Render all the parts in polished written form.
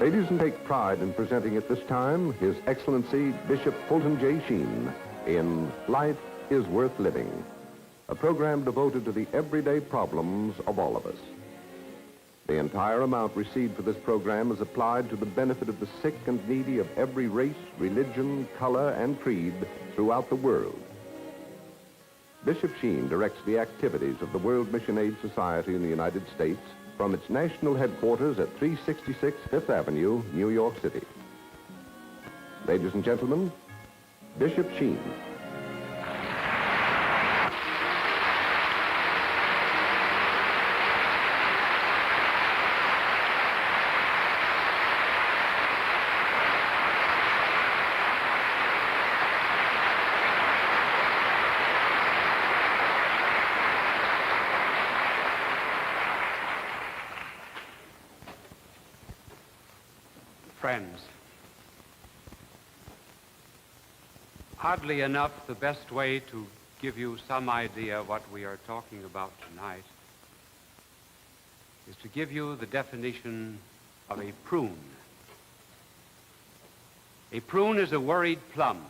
Ladies, and take pride in presenting at this time His Excellency Bishop Fulton J. Sheen in Life is Worth Living, a program devoted to the everyday problems of all of us. The entire amount received for this program is applied to the benefit of the sick and needy of every race, religion, color, and creed throughout the world. Bishop Sheen directs the activities of the World Mission Aid Society in the United States from its national headquarters at 366 Fifth Avenue, New York City. Ladies and gentlemen, Bishop Sheen. Friends, oddly enough, the best way to give you some idea of what we are talking about tonight is to give you the definition of a prune. A prune is a worried plum.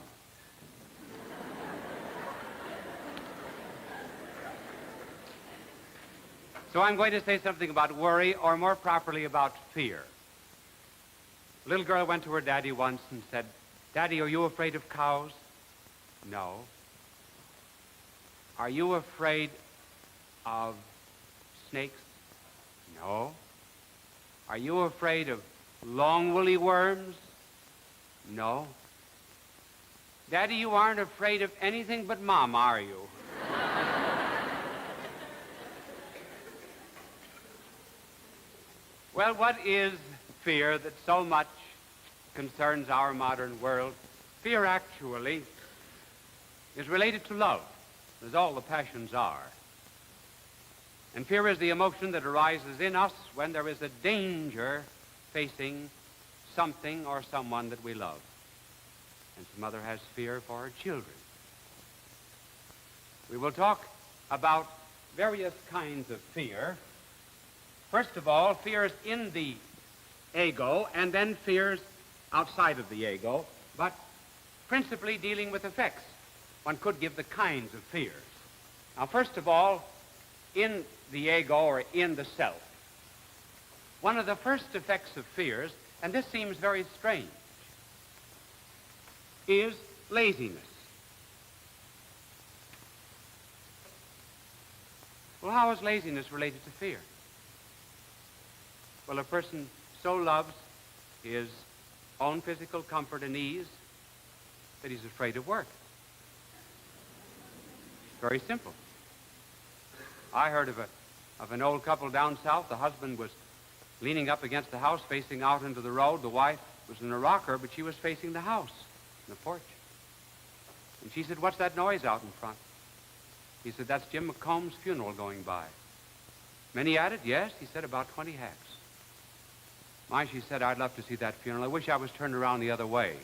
So I'm going to say something about worry, or more properly about fear. A little girl went to her daddy once and said, "Daddy, are you afraid of cows?" "No." "Are you afraid of snakes?" "No." "Are you afraid of long woolly worms?" "No." "Daddy, you aren't afraid of anything but Mom, are you?" Well, what is fear that so much concerns our modern world? Fear actually is related to love, as all the passions are. And fear is the emotion that arises in us when there is a danger facing something or someone that we love. And some mother has fear for her children. We will talk about various kinds of fear. First of all, fears in the ego, and then fears outside of the ego, but principally dealing with effects. One could give the kinds of fears. Now, first of all, in the ego, or in the self, one of the first effects of fears, and this seems very strange, is laziness. Well, how is laziness related to fear? Well, a person so loves his own physical comfort and ease that he's afraid of work. Very simple. I heard of an old couple down south. The husband was leaning up against the house, facing out into the road. The wife was in a rocker, but she was facing the house, in the porch. And she said, "What's that noise out in front?" He said, "That's Jim McComb's funeral going by." Many at it? Yes. He said, "About 20 hacks." "My," she said, "I'd love to see that funeral. I wish I was turned around the other way."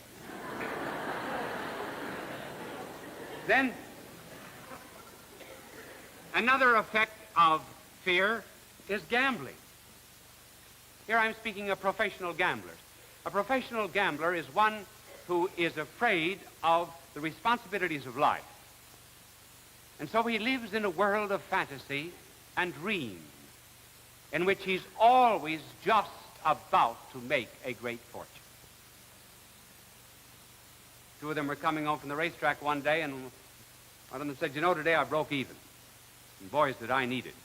Then, another effect of fear is gambling. Here I'm speaking of professional gamblers. A professional gambler is one who is afraid of the responsibilities of life. And so he lives in a world of fantasy and dream in which he's always just about to make a great fortune. Two of them were coming home from the racetrack one day, and one of them said, "You know, today I broke even." And boys, did I need it.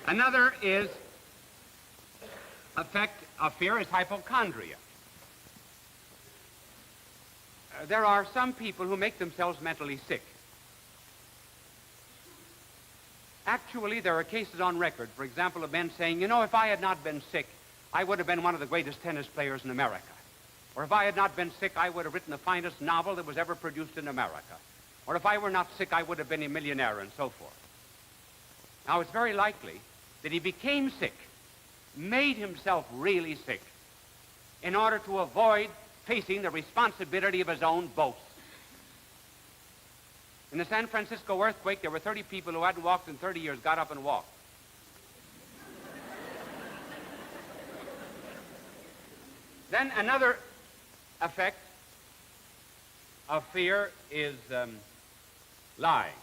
Another effect of fear is hypochondria. There are some people who make themselves mentally sick. Actually, there are cases on record, for example, of men saying, "You know, if I had not been sick, I would have been one of the greatest tennis players in America. Or if I had not been sick, I would have written the finest novel that was ever produced in America. Or if I were not sick, I would have been a millionaire," and so forth. Now, it's very likely that he became sick, made himself really sick, in order to avoid facing the responsibility of his own boast. In the San Francisco earthquake, there were 30 people who hadn't walked in 30 years, got up and walked. Then another effect of fear is lying.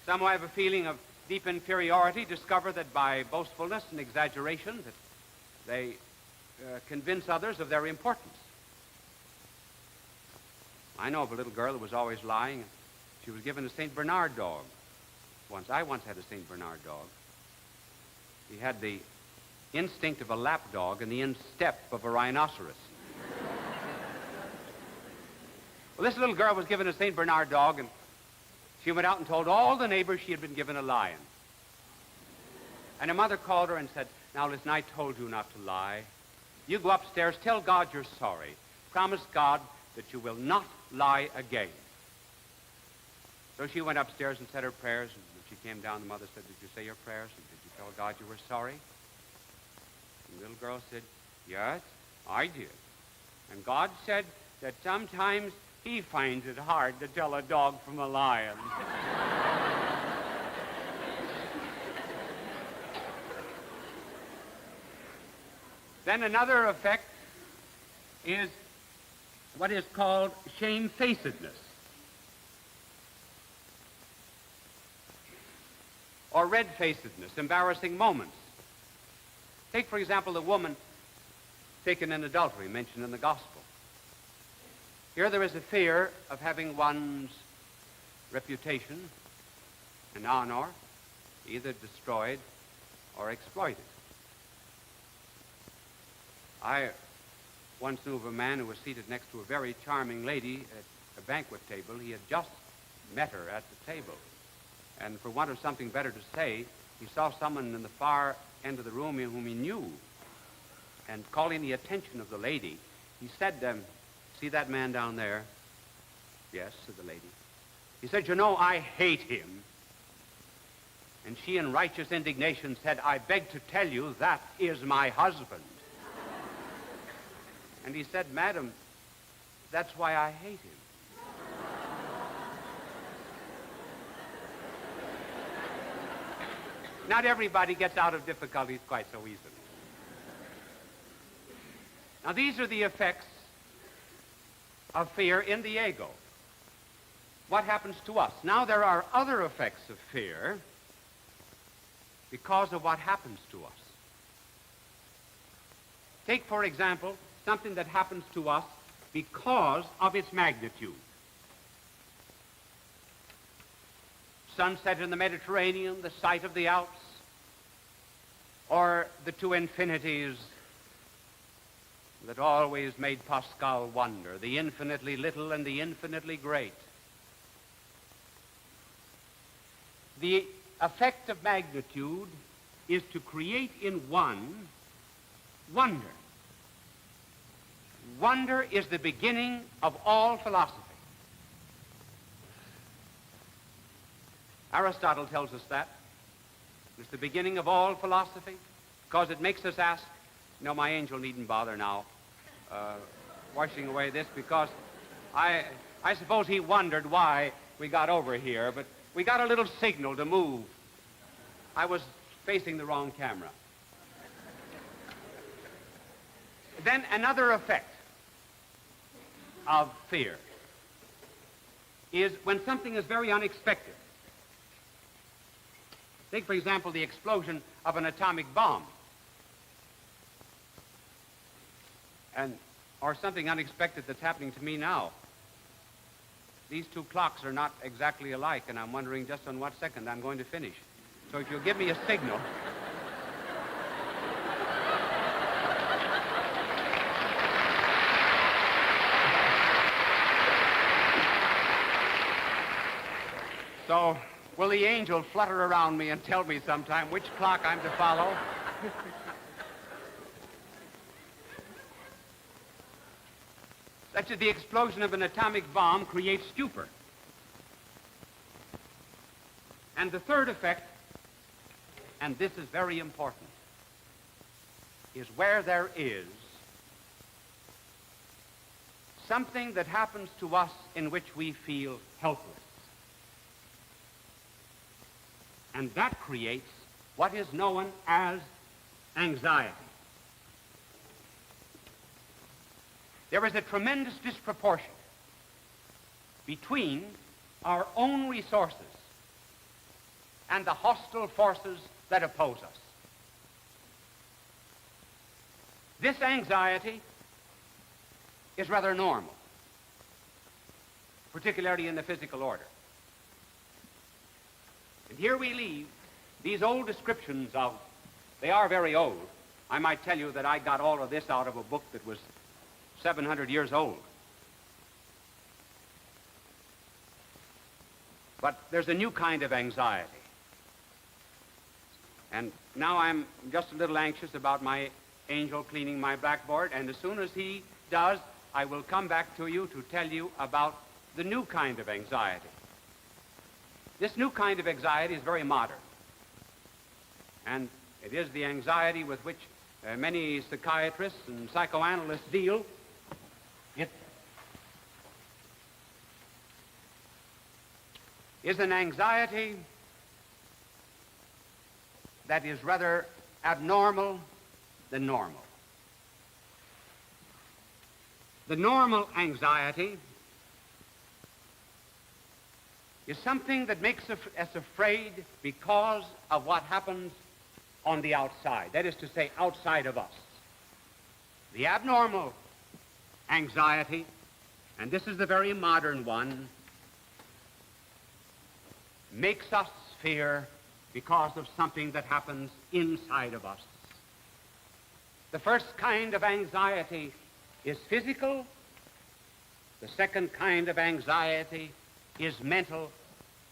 Some who have a feeling of deep inferiority discover that by boastfulness and exaggeration that they convince others of their importance. I know of a little girl who was always lying. She was given a St. Bernard dog once. I once had a St. Bernard dog. He had the instinct of a lap dog and the instep of a rhinoceros. Well, this little girl was given a St. Bernard dog, and she went out and told all the neighbors she had been given a lion. And her mother called her and said, "Now, listen, I told you not to lie. You go upstairs, tell God you're sorry. Promise God that you will not lie again." So she went upstairs and said her prayers, and when she came down, the mother said, "Did you say your prayers? And did you tell God you were sorry?" And the little girl said, "Yes, I did. And God said that sometimes he finds it hard to tell a dog from a lion." Then another effect is what is called shamefacedness, or red-facedness, embarrassing moments. Take, for example, the woman taken in adultery, mentioned in the Gospel. Here there is a fear of having one's reputation and honor either destroyed or exploited. I once knew of a man who was seated next to a very charming lady at a banquet table. He had just met her at the table. And for want of something better to say, he saw someone in the far end of the room whom he knew. And calling the attention of the lady, he said, "See that man down there?" "Yes," said the lady. He said, "You know, I hate him." And she, in righteous indignation, said, "I beg to tell you, that is my husband." And he said, "Madam, that's why I hate him." Not everybody gets out of difficulties quite so easily. Now, these are the effects of fear in the ego. What happens to us? Now, there are other effects of fear because of what happens to us. Take, for example, something that happens to us because of its magnitude. Sunset in the Mediterranean, the sight of the Alps, or the two infinities that always made Pascal wonder, the infinitely little and the infinitely great. The effect of magnitude is to create in one wonder. Wonder is the beginning of all philosophy. Aristotle tells us that. It's the beginning of all philosophy because it makes us ask. No, my angel needn't bother now washing away this, because I suppose he wondered why we got over here, but we got a little signal to move. I was facing the wrong camera. Then another effect of fear is when something is very unexpected. Take, for example, the explosion of an atomic bomb. Or something unexpected that's happening to me now. These two clocks are not exactly alike, and I'm wondering just on what second I'm going to finish. So if you'll give me a signal. So, will the angel flutter around me and tell me sometime which clock I'm to follow? Such as the explosion of an atomic bomb creates stupor. And the third effect, and this is very important, is where there is something that happens to us in which we feel helpless. And that creates what is known as anxiety. There is a tremendous disproportion between our own resources and the hostile forces that oppose us. This anxiety is rather normal, particularly in the physical order. And here we leave these old descriptions of, they are very old. I might tell you that I got all of this out of a book that was 700 years old. But there's a new kind of anxiety. And now I'm just a little anxious about my angel cleaning my blackboard, and as soon as he does, I will come back to you to tell you about the new kind of anxiety. This new kind of anxiety is very modern. And it is the anxiety with which many psychiatrists and psychoanalysts deal. It is an anxiety that is rather abnormal than normal. The normal anxiety is something that makes us afraid because of what happens on the outside, that is to say, outside of us. The abnormal anxiety, and this is the very modern one, makes us fear because of something that happens inside of us. The first kind of anxiety is physical. The second kind of anxiety is mental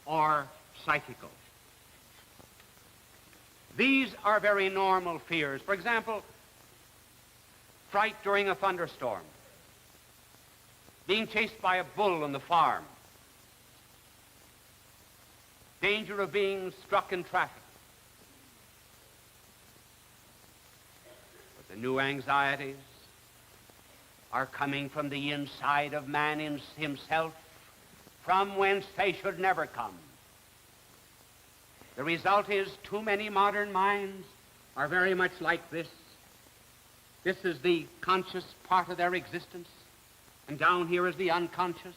or psychical. These are very normal fears. For example, fright during a thunderstorm, being chased by a bull on the farm, danger of being struck in traffic. But the new anxieties are coming from the inside of man himself, from whence they should never come. The result is too many modern minds are very much like this. This is the conscious part of their existence, and down here is the unconscious,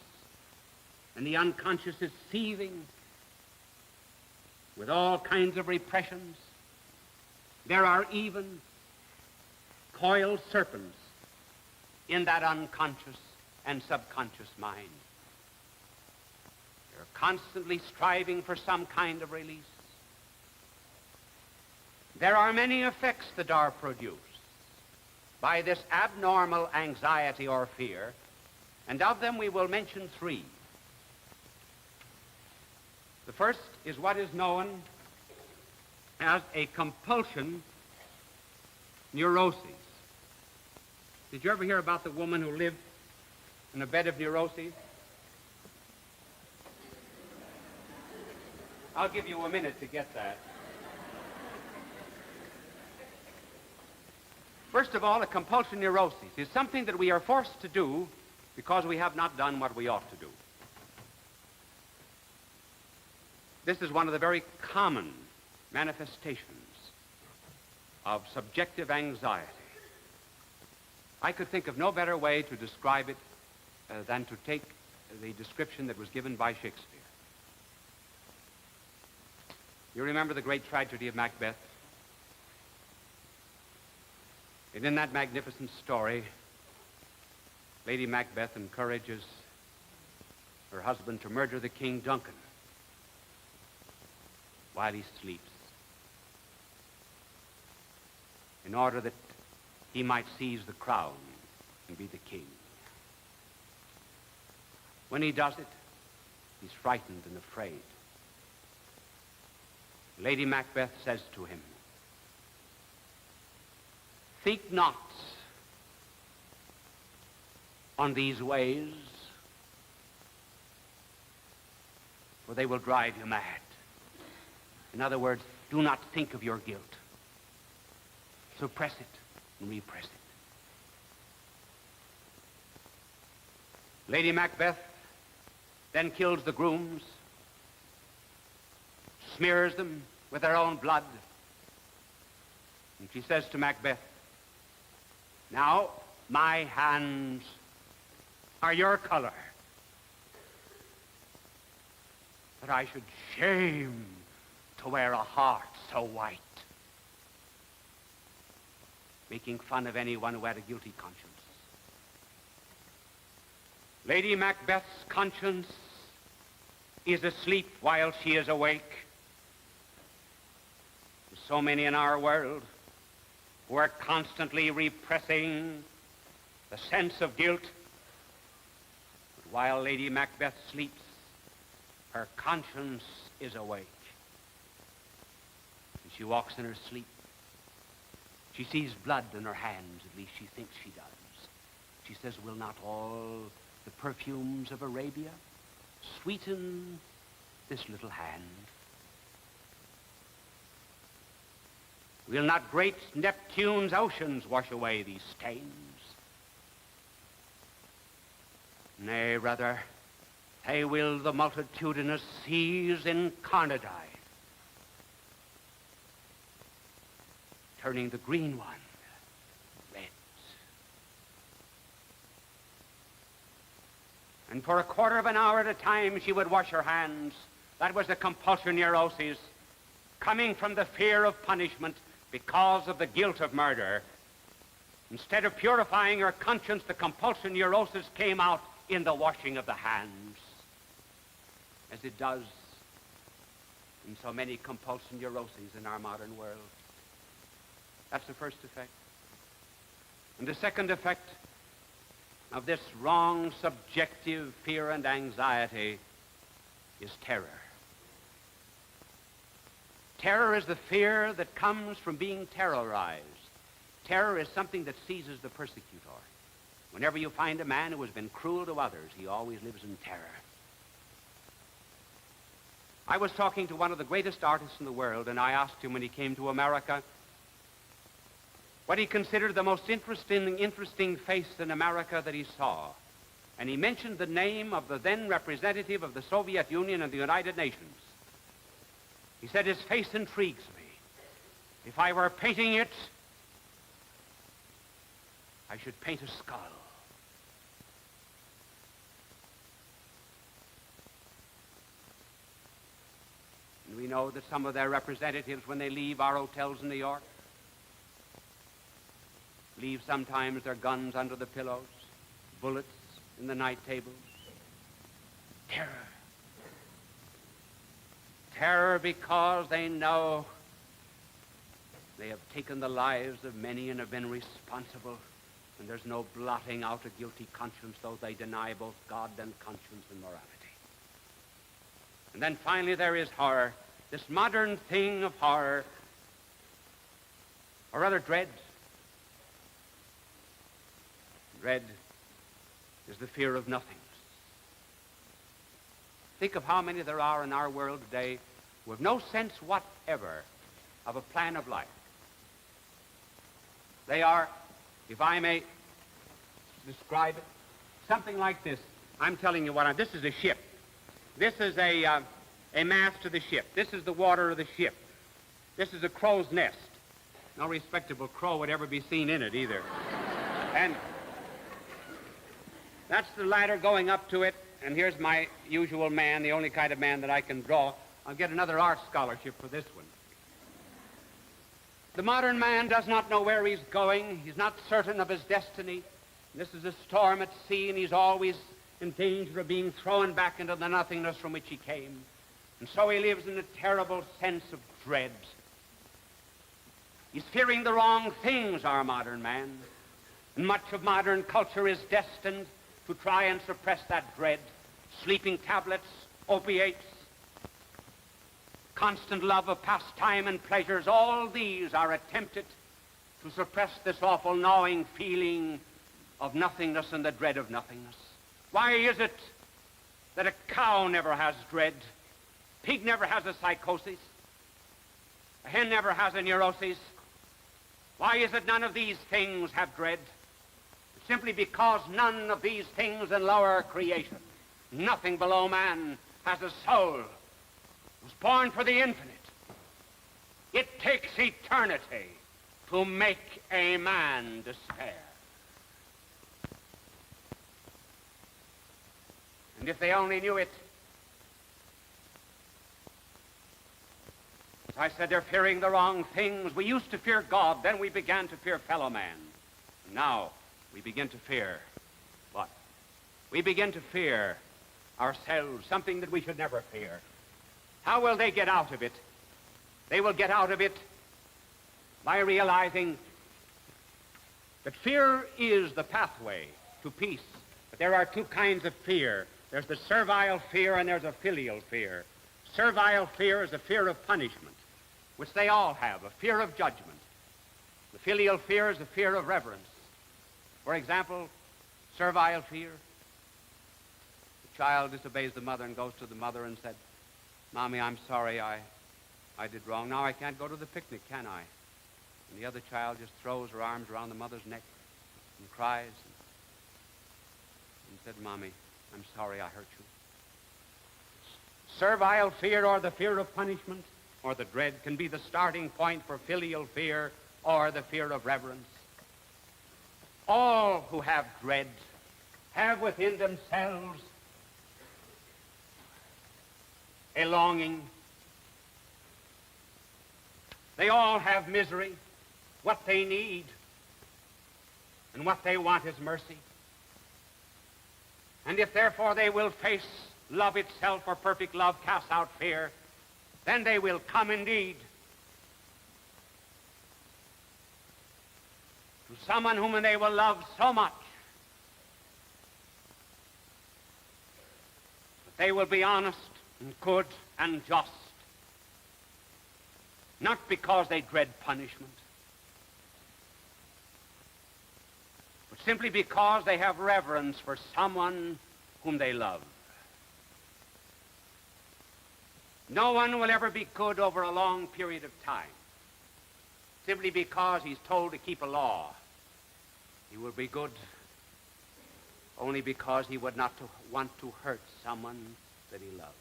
and the unconscious is seething with all kinds of repressions. There are even coiled serpents in that unconscious and subconscious mind. They're constantly striving for some kind of release. There are many effects that are produced by this abnormal anxiety or fear, and of them we will mention three. The first is what is known as a compulsion neurosis. Did you ever hear about the woman who lived in a bed of neuroses? I'll give you a minute to get that. First of all, a compulsion neurosis is something that we are forced to do because we have not done what we ought to do. This is one of the very common manifestations of subjective anxiety. I could think of no better way to describe it than to take the description that was given by Shakespeare. You remember the great tragedy of Macbeth? And in that magnificent story, Lady Macbeth encourages her husband to murder the King Duncan while he sleeps, in order that he might seize the crown and be the king. When he does it, he's frightened and afraid. Lady Macbeth says to him, "Think not on these ways, for they will drive you mad." In other words, do not think of your guilt. Suppress it and repress it. Lady Macbeth then kills the grooms, smears them with her own blood, and she says to Macbeth, "Now my hands are your color, but I should shame to wear a heart so white," making fun of anyone who had a guilty conscience. Lady Macbeth's conscience is asleep while she is awake. There's so many in our world who are constantly repressing the sense of guilt. But while Lady Macbeth sleeps, her conscience is awake. And she walks in her sleep. She sees blood in her hands, at least she thinks she does. She says, "Will not all the perfumes of Arabia sweeten this little hand? Will not great Neptune's oceans wash away these stains? Nay, rather, they will the multitudinous seas incarnadine, turning the green one red." And for a quarter of an hour at a time, she would wash her hands. That was the compulsion neuroses, coming from the fear of punishment because of the guilt of murder. Instead of purifying her conscience, the compulsion neurosis came out in the washing of the hands, as it does in so many compulsion neuroses in our modern world. That's the first effect. And the second effect of this wrong, subjective fear and anxiety is terror. Terror is the fear that comes from being terrorized. Terror is something that seizes the persecutor. Whenever you find a man who has been cruel to others, he always lives in terror. I was talking to one of the greatest artists in the world, and I asked him when he came to America what he considered the most interesting face in America that he saw. And he mentioned the name of the then representative of the Soviet Union and the United Nations. He said, "His face intrigues me. If I were painting it, I should paint a skull." And we know that some of their representatives, when they leave our hotels in New York, leave sometimes their guns under the pillows, bullets in the night tables. Terror. Terror because they know they have taken the lives of many and have been responsible, and there's no blotting out a guilty conscience, though they deny both God and conscience and morality. And then finally there is horror, this modern thing of horror, or rather dread. Dread is the fear of nothingness. Think of how many there are in our world today who have no sense whatever of a plan of life. They are, if I may describe it, something like this. I'm telling you what, this is a ship. This is a mast to the ship. This is the water of the ship. This is a crow's nest. No respectable crow would ever be seen in it either. And that's the ladder going up to it, and here's my usual man, the only kind of man that I can draw. I'll get another art scholarship for this one. The modern man does not know where he's going. He's not certain of his destiny. This is a storm at sea, and he's always in danger of being thrown back into the nothingness from which he came. And so he lives in a terrible sense of dread. He's fearing the wrong things, our modern man. And much of modern culture is destined to try and suppress that dread. Sleeping tablets, opiates, constant love of pastime and pleasures, all these are attempted to suppress this awful gnawing feeling of nothingness and the dread of nothingness. Why is it that a cow never has dread? Pig never has a psychosis. A hen never has a neurosis. Why is it none of these things have dread? It's simply because none of these things in lower creation, nothing below man, has a soul. It was born for the infinite. It takes eternity to make a man despair. And if they only knew it, as I said, they're fearing the wrong things. We used to fear God, then we began to fear fellow man. And now we begin to fear what? We begin to fear ourselves, something that we should never fear. How will they get out of it? They will get out of it by realizing that fear is the pathway to peace. But there are two kinds of fear. There's the servile fear and there's a filial fear. Servile fear is a fear of punishment, which they all have, a fear of judgment. The filial fear is a fear of reverence. For example, servile fear. The child disobeys the mother and goes to the mother and said, "Mommy, I'm sorry, I did wrong. Now I can't go to the picnic, can I?" And the other child just throws her arms around the mother's neck and cries and said, "Mommy, I'm sorry I hurt you." Servile fear, or the fear of punishment, or the dread, can be the starting point for filial fear or the fear of reverence. All who have dread have within themselves a longing. They all have misery. What they need and what they want is mercy. And if therefore they will face love itself, for perfect love casts out fear, then they will come indeed to someone whom they will love so much that they will be honest and good and just, not because they dread punishment, but simply because they have reverence for someone whom they love. No one will ever be good over a long period of time simply because he's told to keep a law. He will be good only because he would not want to hurt someone that he loves.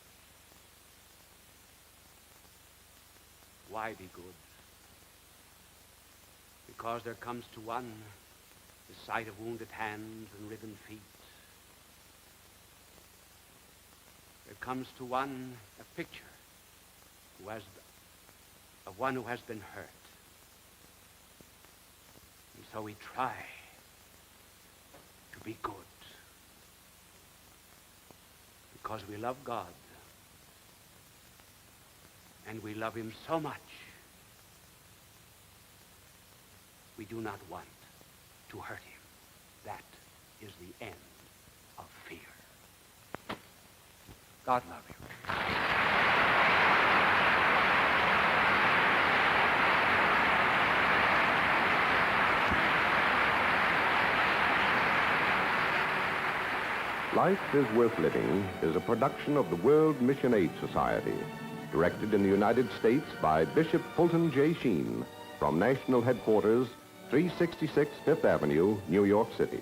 Why be good? Because there comes to one the sight of wounded hands and riven feet. There comes to one a picture of one who has been hurt. And so we try to be good because we love God and we love him so much we do not want to hurt him. That is the end of fear. God love you. Life is Worth Living is a production of the World Mission Aid Society, directed in the United States by Bishop Fulton J. Sheen, from National Headquarters, 366 Fifth Avenue, New York City.